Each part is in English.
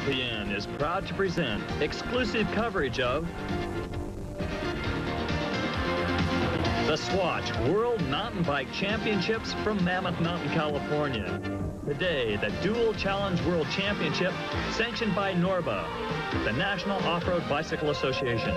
ESPN is proud to present exclusive coverage of the Swatch World Mountain Bike Championships from Mammoth Mountain, California. Today, the Dual Challenge World Championship, sanctioned by NORBA, the National Off-Road Bicycle Association.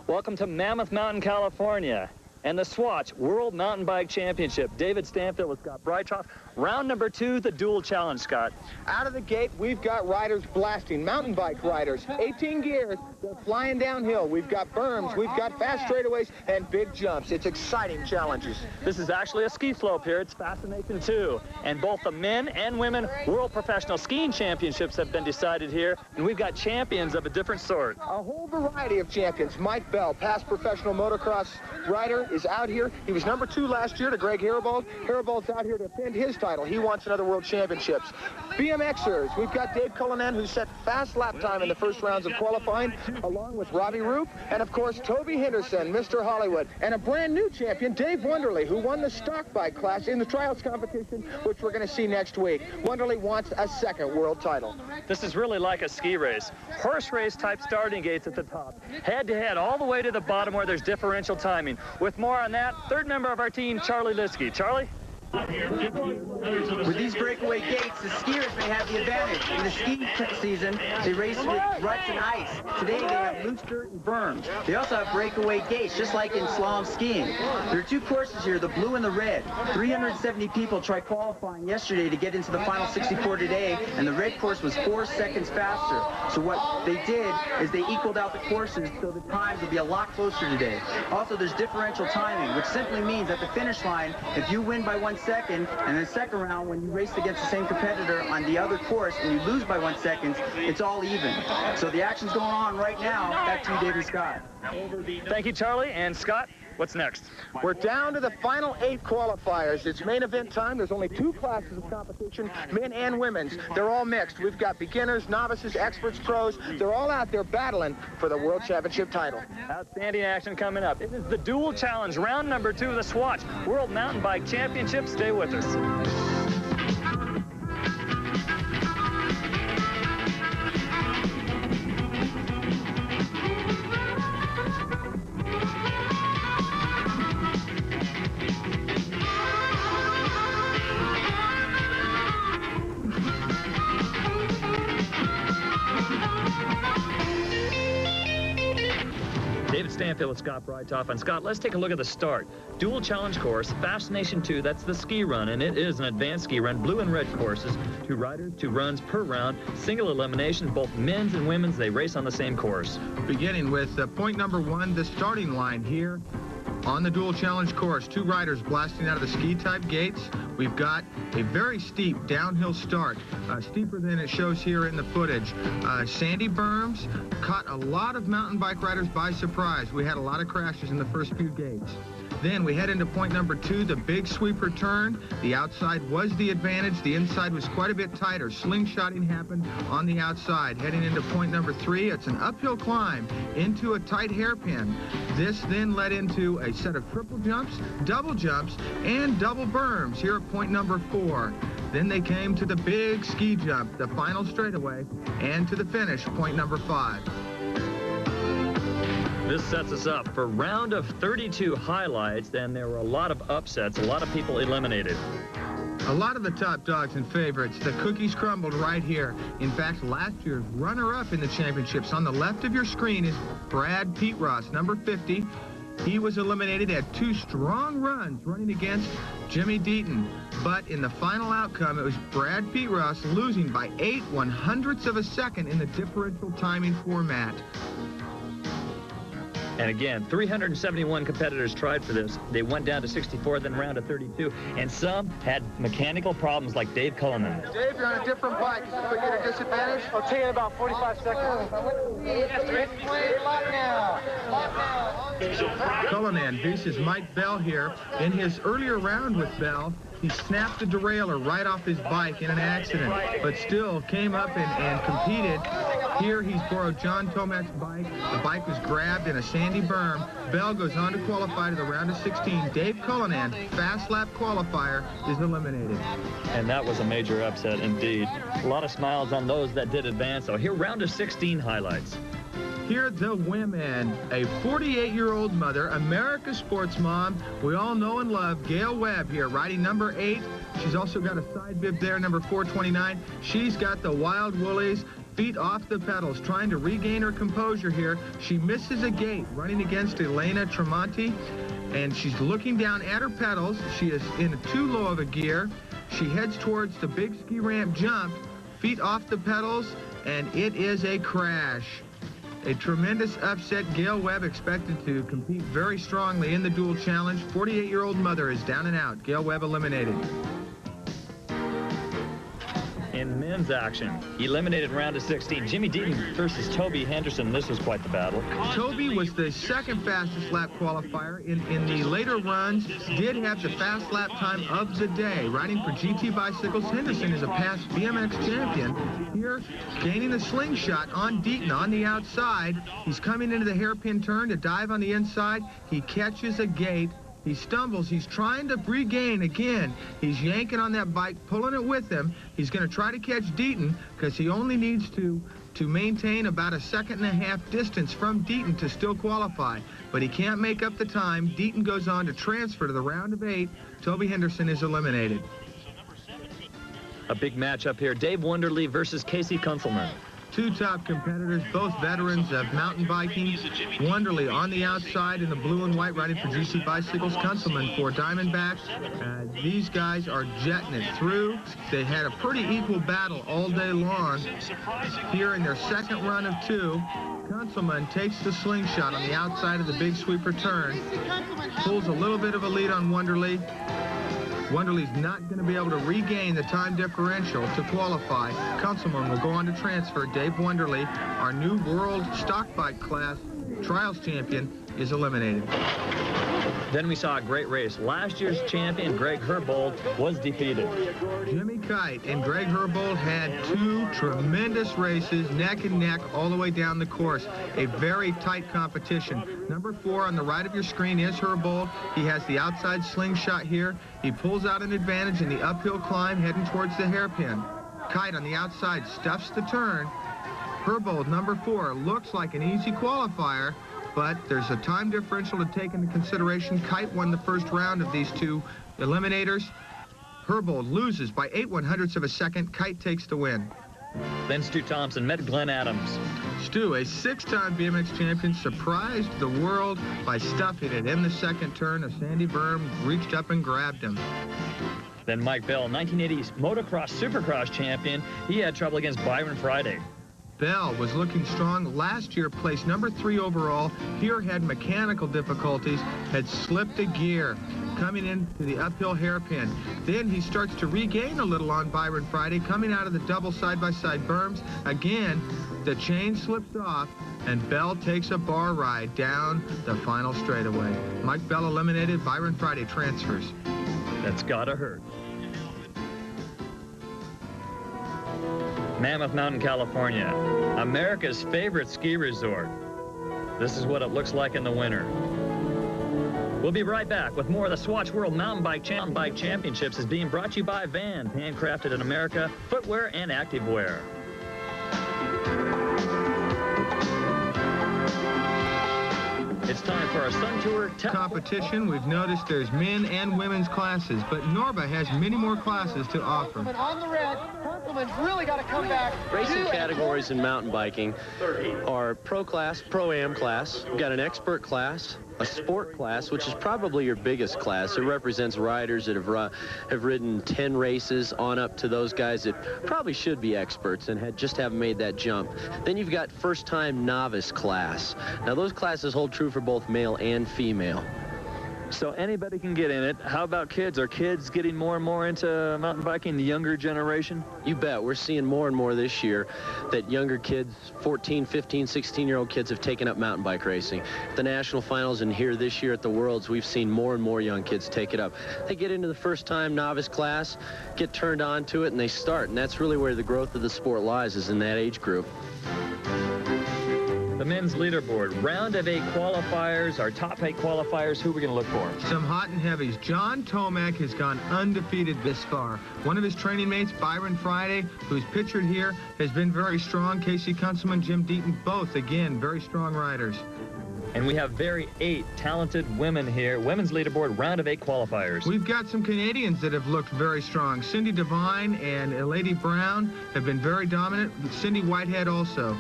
Welcome to Mammoth Mountain, California, and the Swatch World Mountain Bike Championship. David Stanfield with Scott Breitoff. Round number 2, the Dual Challenge, Scott. Out of the gate, we've got riders blasting, mountain bike riders, 18 gears, they're flying downhill. We've got berms, we've got fast straightaways, and big jumps. It's exciting challenges. This is actually a ski slope here. It's Fascination 2. And both the men and women World Professional Skiing Championships have been decided here, and we've got champions of a different sort. A whole variety of champions. Mike Bell, past professional motocross rider, is out here. He was number 2 last year to Greg Haribald. Haribald's out here to defend his title. He wants another World Championships. BMXers, we've got Dave Cullinan, who set fast lap time in the first rounds of qualifying, along with Robbie Roop, and of course, Toby Henderson, Mr. Hollywood, and a brand new champion, Dave Wonderly, who won the stock bike class in the trials competition, which we're going to see next week. Wonderly wants a second world title. This is really like a ski race. Horse race type starting gates at the top. Head to head all the way to the bottom where there's differential timing. With more on that, third member of our team, Charlie Liskey. Charlie? With these breakaway gates, the skiers may have the advantage. In the ski season, they race with ruts and ice. Today, they have loose dirt and berms. They also have breakaway gates, just like in slalom skiing. There are 2 courses here, the blue and the red. 370 people tried qualifying yesterday to get into the final 64 today, and the red course was 4 seconds faster. So what they did is they equaled out the courses so the times will be a lot closer today. Also, there's differential timing, which simply means at the finish line, if you win by 1 second, and in the second round, when you race against the same competitor on the other course and you lose by 1 second, it's all even. So the action's going on right now. Back to you, David Scott. Thank you, Charlie. And Scott, what's next? We're down to the final 8 qualifiers. It's main event time. There's only 2 classes of competition, men and women's. They're all mixed. We've got beginners, novices, experts, pros. They're all out there battling for the World Championship title. Outstanding action coming up. It is the Dual Challenge, round number 2 of the Swatch World Mountain Bike Championship. Stay with us. David Stanfield with Scott Breitoff. And Scott, let's take a look at the start. Dual Challenge course, Fascination 2, that's the ski run, and it is an advanced ski run, blue and red courses, 2 riders, 2 runs per round, single elimination, both men's and women's, they race on the same course. Beginning with point number 1, the starting line here on the Dual Challenge course. 2 riders blasting out of the ski-type gates. We've got a very steep downhill start, steeper than it shows here in the footage. Sandy berms caught a lot of mountain bike riders by surprise. We had a lot of crashes in the first few gates. Then we head into point number 2, the big sweeper turn. The outside was the advantage. The inside was quite a bit tighter. Slingshotting happened on the outside. Heading into point number 3, it's an uphill climb into a tight hairpin. This then led into a set of triple jumps, double jumps, and double berms here at point number 4. Then they came to the big ski jump, the final straightaway, and to the finish, point number 5. This sets us up for round of 32 highlights, and there were a lot of upsets, a lot of people eliminated. A lot of the top dogs and favorites, the cookies crumbled right here. In fact, last year's runner-up in the championships on the left of your screen is Brad Pete Ross, number 50. He was eliminated at 2 strong runs running against Jimmy Deaton. But in the final outcome, it was Brad Pete Ross losing by 8/100ths of a second in the differential timing format. And again, 371 competitors tried for this. They went down to 64, then round to 32, and some had mechanical problems like Dave Cullinan. Dave, you're on a different bike. Is it put you at a disadvantage? I'll take it about 45 seconds. Cullinan faces Mike Bell here. In his earlier round with Bell, he snapped the derailleur right off his bike in an accident, but still came up and competed Here he's borrowed John Tomac's bike. The bike was grabbed in a sandy berm. Bell goes on to qualify to the round of 16. Dave Cullinan, fast lap qualifier, is eliminated. And that was a major upset indeed. A lot of smiles on those that did advance. So here, round of 16 highlights. Here the women, a 48-year-old mother, America's sports mom, we all know and love, Gail Webb here, riding number 8. She's also got a side bib there, number 429. She's got the Wild Woolies, feet off the pedals, trying to regain her composure here. She misses a gate, running against Elena Tremonti, and she's looking down at her pedals. She is in too low of a gear. She heads towards the big ski ramp jump, feet off the pedals, and it is a crash. A tremendous upset. Gail Webb expected to compete very strongly in the dual challenge. 48-year-old mother is down and out. Gail Webb eliminated. In men's action, eliminated round of 16. Jimmy Deaton versus Toby Henderson. This was quite the battle. Toby was the second fastest lap qualifier. In the later runs, did have the fast lap time of the day. Riding for GT Bicycles, Henderson is a past BMX champion. Here, gaining the slingshot on Deaton on the outside. He's coming into the hairpin turn to dive on the inside. He catches a gate. He stumbles. He's trying to regain again. He's yanking on that bike, pulling it with him. He's going to try to catch Deaton because he only needs to maintain about a 1.5 seconds distance from Deaton to still qualify. But he can't make up the time. Deaton goes on to transfer to the round of 8. Toby Henderson is eliminated. A big match up here. Dave Wonderly versus Casey Kunzelman. Two top competitors, both veterans of mountain biking. Wonderly on the outside in the blue and white, riding for GC Bicycles. Kunzelman for Diamondbacks. These guys are jetting it through. They had a pretty equal battle all day long. Here in their second run of 2, Kunzelman takes the slingshot on the outside of the big sweeper turn. Pulls a little bit of a lead on Wonderly. Wonderly's not going to be able to regain the time differential to qualify. Kunzelman will go on to transfer. Dave Wonderly, our new world stock bike class trials champion, is eliminated. Then we saw a great race. Last year's champion, Greg Herbold, was defeated. Jimmy Kite and Greg Herbold had 2 tremendous races, neck and neck, all the way down the course. A very tight competition. Number 4 on the right of your screen is Herbold. He has the outside slingshot here. He pulls out an advantage in the uphill climb, heading towards the hairpin. Kite on the outside stuffs the turn. Herbold, number 4, looks like an easy qualifier, but there's a time differential to take into consideration. Kite won the first round of these 2 eliminators. Herbold loses by 8/100ths of a second. Kite takes the win. Then Stu Thompson met Glenn Adams. Stu, a 6-time BMX champion, surprised the world by stuffing it in the second turn. A sandy berm reached up and grabbed him. Then Mike Bell, 1980s motocross supercross champion. He had trouble against Byron Friday. Bell was looking strong. Last year placed number 3 overall. Here had mechanical difficulties, had slipped a gear coming into the uphill hairpin. Then he starts to regain a little on Byron Friday, coming out of the double side-by-side berms. Again, the chain slips off, and Bell takes a bar ride down the final straightaway. Mike Bell eliminated. Byron Friday transfers. That's gotta hurt. Mammoth Mountain, California, America's favorite ski resort. This is what it looks like in the winter. We'll be right back with more of the Swatch World Mountain Bike Championships is being brought to you by Van, handcrafted in America, footwear and activewear. It's time for our Sun Tour competition. We've noticed there's men and women's classes, but Norba has many more classes to offer. On the red, Kunzelman's really got to come back. Racing categories in mountain biking are pro class, pro-am class. We've got an expert class, a sport class, which is probably your biggest class. It represents riders that have ridden 10 races on up to those guys that probably should be experts and just haven't made that jump. Then you've got first-time novice class. Now, those classes hold true for both male and female. So anybody can get in it. How about kids? Are kids getting more and more into mountain biking, the younger generation? You bet. We're seeing more and more this year that younger kids, 14, 15, 16-year-old kids have taken up mountain bike racing. At the national finals and here this year at the Worlds, we've seen more and more young kids take it up. They get into the first-time novice class, get turned on to it, and they start. And that's really where the growth of the sport lies, is in that age group. men's leaderboard. Round of 8 qualifiers, our top 8 qualifiers. Who are we going to look for? Some hot and heavies. John Tomac has gone undefeated this far. One of his training mates, Byron Friday, who's pictured here, has been very strong. Casey Kunzelman, Jim Deaton, both, again, very strong riders. And we have 8 talented women here. Women's leaderboard, round of 8 qualifiers. We've got some Canadians that have looked very strong. Cindy Devine and Lady Brown have been very dominant. Cindy Whitehead also.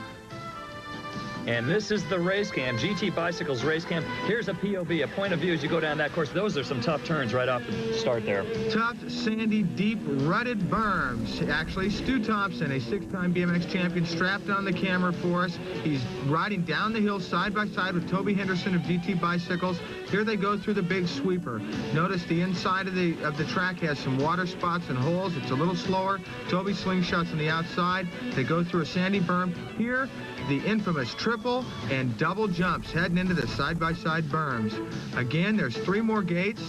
And this is the race cam, GT Bicycles race cam. Here's a POV, a point of view as you go down that course. Those are some tough turns right off the start there. Tough, sandy, deep, rutted berms. Actually, Stu Thompson, a 6-time BMX champion, strapped on the camera for us. He's riding down the hill side by side with Toby Henderson of GT Bicycles. Here they go through the big sweeper. Notice the inside of the track has some water spots and holes. It's a little slower. Toby slingshots on the outside. They go through a sandy berm. Here, the infamous triple and double jumps heading into the side-by-side berms. Again, there's 3 more gates.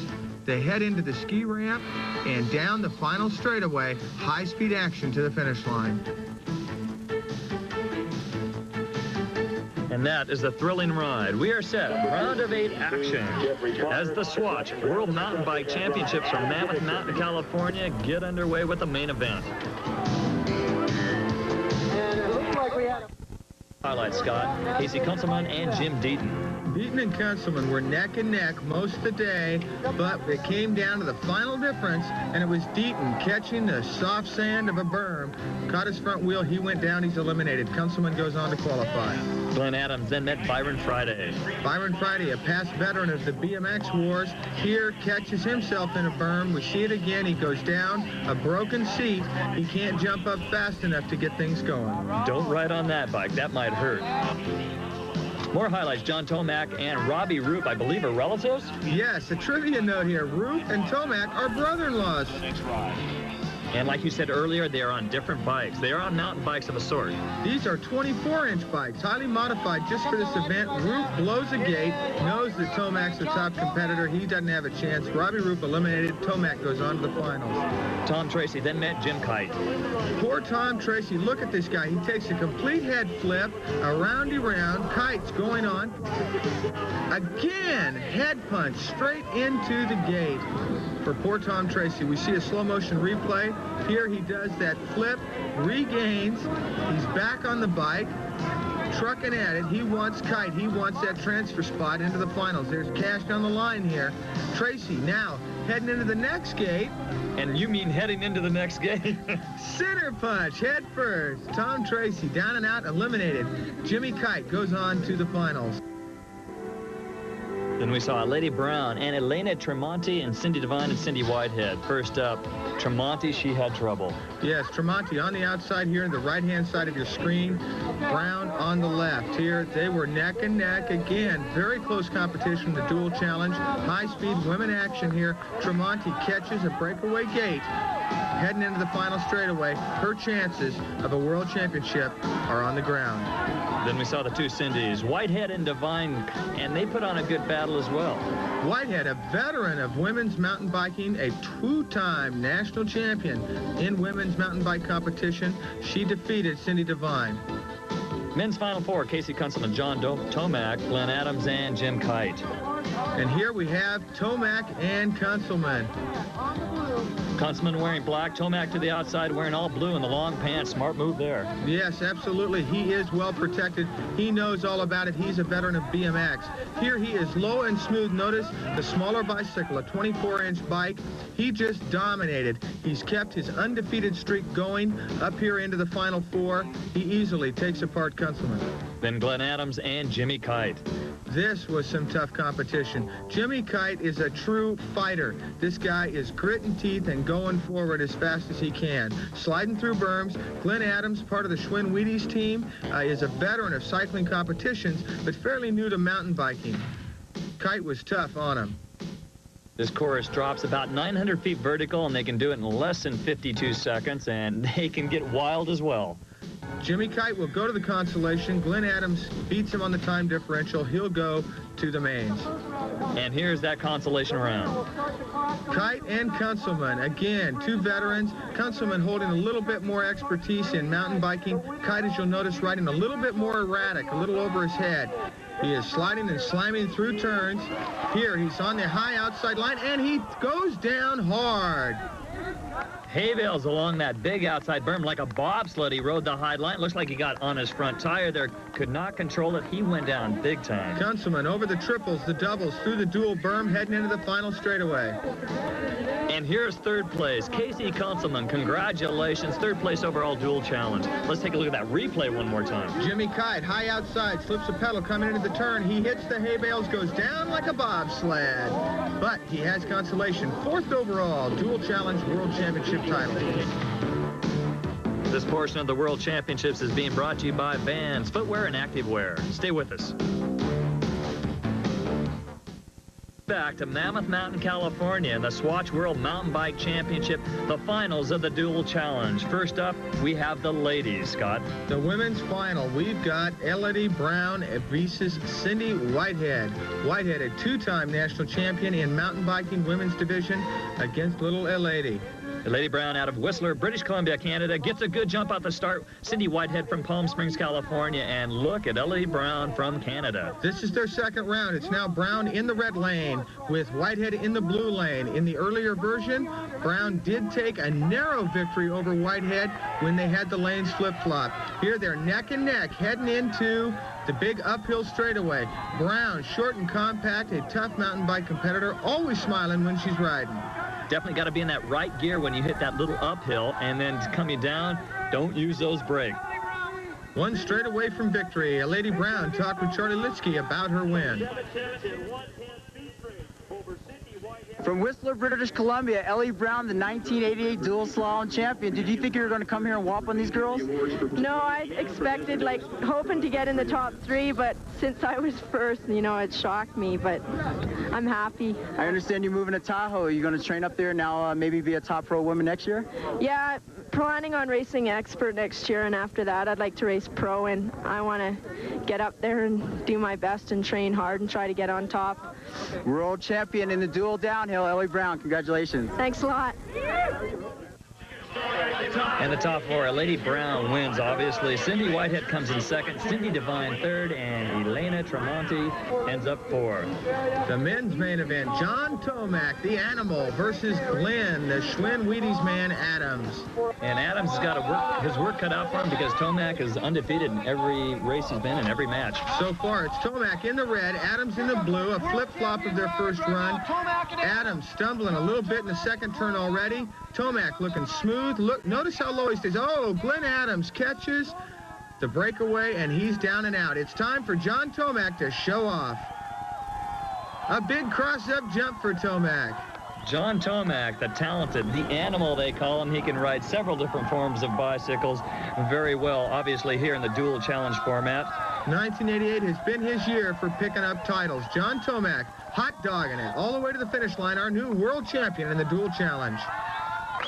They head into the ski ramp and down the final straightaway. High-speed action to the finish line. And that is the thrilling ride. We are set. Round of 8 action. As the Swatch World Mountain Bike Championships from Mammoth Mountain, California get underway with the main event. And it looks like we had a Highlight, Scott, Casey Kunzelman and Jim Deaton. Deaton and Kunzelman were neck and neck most of the day, but it came down to the final difference, and it was Deaton catching the soft sand of a berm. Caught his front wheel, he went down, he's eliminated. Kunzelman goes on to qualify. Glenn Adams then met Byron Friday. Byron Friday, a past veteran of the BMX wars, here catches himself in a berm. We see it again, he goes down, a broken seat. He can't jump up fast enough to get things going. Don't ride on that bike, that might hurt. More highlights, John Tomac and Robbie Roop, I believe, are relatives? Yes, a trivia note here. Roop and Tomac are brother-in-laws. And like you said earlier, they are on different bikes. They are on mountain bikes of a sort. These are 24-inch bikes, highly modified just for this event. Roop blows a gate, knows that Tomac's the top competitor. He doesn't have a chance. Robbie Roop eliminated. Tomac goes on to the finals. Tom Tracy then met Jim Kite. Poor Tom Tracy, look at this guy. He takes a complete head flip, a roundy round. Kite's going on. Again, head punch straight into the gate. For poor Tom Tracy, we see a slow motion replay. Here he does that flip, regains, he's back on the bike, trucking at it. He wants Kite, he wants that transfer spot into the finals. There's cash on the line here. Tracy now heading into the next gate. And you mean heading into the next gate? Center punch, head first. Tom Tracy down and out, eliminated. Jimmy Kite goes on to the finals. Then we saw Lady Brown and Elena Tremonti and Cindy Devine and Cindy Whitehead. First up, Tremonti, she had trouble. Yes, Tremonti on the outside here, the right-hand side of your screen. Brown on the left. Here, they were neck and neck. Again, very close competition, the dual challenge. High-speed women action here. Tremonti catches a breakaway gate. Heading into the final straightaway, her chances of a world championship are on the ground. Then we saw the 2 Cindys, Whitehead and Devine, and they put on a good battle as well. Whitehead, a veteran of women's mountain biking, a 2-time national champion in women's mountain bike competition. She defeated Cindy Devine. Men's Final 4, Casey Kunzelman, John Tomac, Glenn Adams, and Jim Kite. And here we have Tomac and Kunzelman. Kunzelman wearing black, Tomac to the outside wearing all blue in the long pants. Smart move there. Yes, absolutely. He is well protected. He knows all about it. He's a veteran of BMX. Here he is low and smooth. Notice the smaller bicycle, a 24-inch bike. He just dominated. He's kept his undefeated streak going up here into the Final 4. He easily takes apart Kunzelman. Then Glenn Adams and Jimmy Kite. This was some tough competition. Jimmy Kite is a true fighter. This guy is grit and teeth and going forward as fast as he can. Sliding through berms. Glenn Adams, part of the Schwinn Wheaties team, is a veteran of cycling competitions, but fairly new to mountain biking. Kite was tough on him. This course drops about 900 feet vertical, and they can do it in less than 52 seconds, and they can get wild as well. Jimmy Kite will go to the consolation. Glenn Adams beats him on the time differential. He'll go to the mains. And here's that consolation round. Kite and Kunzelman, again, two veterans. Kunzelman holding a little bit more expertise in mountain biking. Kite, as you'll notice, riding a little bit more erratic, a little over his head. He is sliding and slamming through turns. Here, he's on the high outside line, and he goes down hard. CAbell's along that big outside berm like a bobsled. He rode the high line. Looks like he got on his front tire there. Could not control it. He went down big time. Kunzelman over the triples, the doubles, through the dual berm, heading into the final straightaway. And here's third place, Casey Kunzelman. Congratulations, third place overall dual challenge. Let's take a look at that replay one more time. Jimmy Kite, high outside, slips a pedal coming into the turn. He hits the hay bales, goes down like a bobsled. But he has consolation, fourth overall dual challenge world championship title. This portion of the World Championships is being brought to you by Vans, Footwear, and Activewear. Stay with us. Back to Mammoth Mountain, California, in the Swatch World Mountain Bike Championship, the finals of the Dual Challenge. First up, we have the ladies, Scott. The women's final, we've got Elodie Brown versus Cindy Whitehead. Whitehead, a two-time national champion in mountain biking women's division, against little Elodie. Lady Brown out of Whistler, British Columbia, Canada, gets a good jump out the start. Cindy Whitehead from Palm Springs, California, and look at Lady Brown from Canada. This is their second round. It's now Brown in the red lane with Whitehead in the blue lane. In the earlier version, Brown did take a narrow victory over Whitehead when they had the lanes flip-flop. Here they're neck and neck heading into the big uphill straightaway. Brown, short and compact, a tough mountain bike competitor, always smiling when she's riding. Definitely got to be in that right gear when you hit that little uphill, and then coming down, don't use those brakes. One straight away from victory. Lady Brown talked with Charlie Litsky about her win. From Whistler, British Columbia, Ellie Brown, the 1988 dual slalom champion. Did you think you were going to come here and whop on these girls? No, I expected, like, hoping to get in the top three, but since I was first, you know, it shocked me, but I'm happy. I understand you're moving to Tahoe. Are you going to train up there now, maybe be a top pro woman next year? Yeah, planning on racing expert next year, and after that, I'd like to race pro, and I want to get up there and do my best and train hard and try to get on top. World champion in the dual downhill, Ellie Brown. Congratulations. Thanks a lot. And the top four, Lady Brown wins, obviously. Cindy Whitehead comes in second, Cindy Devine third, and Elena Tremonti ends up fourth. The men's main event, John Tomac, the animal, versus Glenn, the Schwinn Wheaties man, Adams. And Adams has got his work cut out for him because Tomac is undefeated in every race he's been in, every match. So far, it's Tomac in the red, Adams in the blue, a flip-flop of their first run. Adams stumbling a little bit in the second turn already. Tomac looking smooth. Look, notice how low he stays. Oh, Glenn Adams catches the breakaway, and he's down and out. It's time for John Tomac to show off. A big cross-up jump for Tomac. John Tomac, the talented, the animal they call him. He can ride several different forms of bicycles very well, obviously here in the dual challenge format. 1988 has been his year for picking up titles. John Tomac, hot dogging it all the way to the finish line, our new world champion in the dual challenge.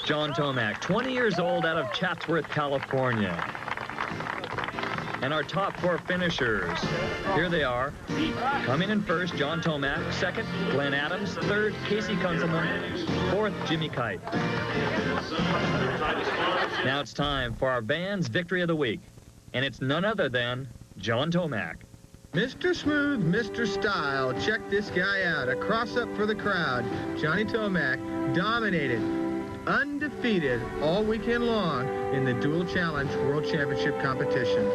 John Tomac, 20 years old, out of Chatsworth, California. And our top four finishers, here they are. Coming in first, John Tomac. Second, Glenn Adams. Third, Casey Kunzelman. Fourth, Jimmy Kite. Now it's time for our Vans Victory of the Week. And it's none other than John Tomac. Mr. Smooth, Mr. Style. Check this guy out. A cross-up for the crowd. Johnny Tomac dominated, undefeated all weekend long in the Dual Challenge World Championship competitions.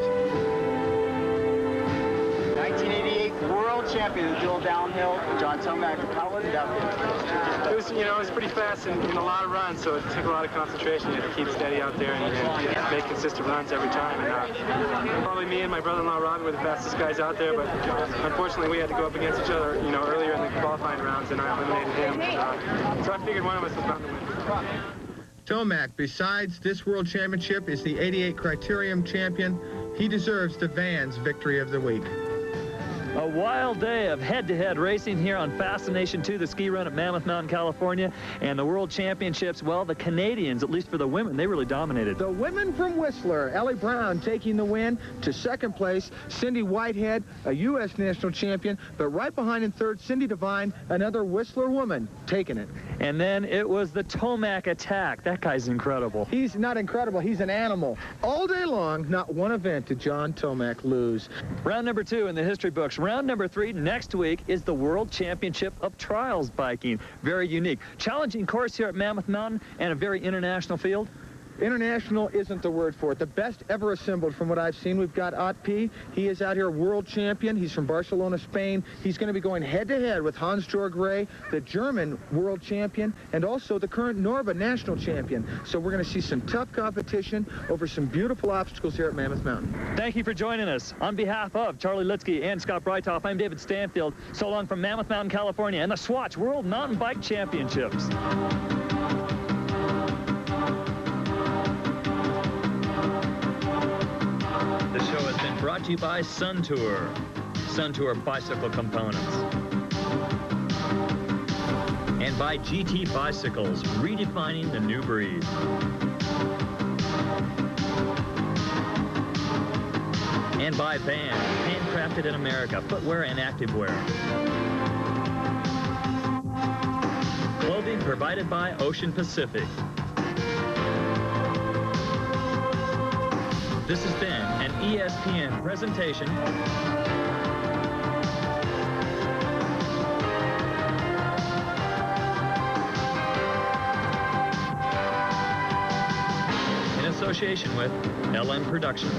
1988 world champion of the dual downhill, John Tomac. How was it out there? It was, you know, it was pretty fast and a lot of runs, so it took a lot of concentration. You had to keep steady out there and make consistent runs every time. And probably me and my brother-in-law Robbie were the fastest guys out there, but unfortunately we had to go up against each other, you know, earlier in the qualifying rounds, and I eliminated him. So I figured one of us was bound to win. Tomac, besides this World Championship, is the '88 Criterium champion. He deserves the Vans Victory of the Week. A wild day of head-to-head racing here on Fascination 2, the ski run at Mammoth Mountain, California. And the World Championships, well, the Canadians, at least for the women, they really dominated. The women from Whistler, Ellie Brown taking the win to second place. Cindy Whitehead, a U.S. national champion, but right behind in third, Cindy Devine, another Whistler woman, taking it. And then it was the tomac attack. That guy's incredible. He's not incredible, he's an animal. All day long, not one event did John Tomac lose. Round number 2 in the history books. Round number 3 next week is the World Championship of Trials Biking. Very unique. Challenging course here at Mammoth Mountain and a very international field. International isn't the word for it. The best ever assembled from what I've seen. We've got Otp. He is out here world champion. He's from Barcelona, Spain. He's going to be going head-to-head with Hans-Georg Rey, the German world champion, and also the current Norba national champion. So we're going to see some tough competition over some beautiful obstacles here at Mammoth Mountain. Thank you for joining us. On behalf of Charlie Litsky and Scott Breithoff, I'm David Stanfield. So long from Mammoth Mountain, California, and the Swatch World Mountain Bike Championships. The show has been brought to you by Suntour bicycle components. And by GT Bicycles, redefining the new breed. And by Van, handcrafted in America, footwear and activewear. Clothing provided by Ocean Pacific. This has been an ESPN presentation. In association with LN Productions.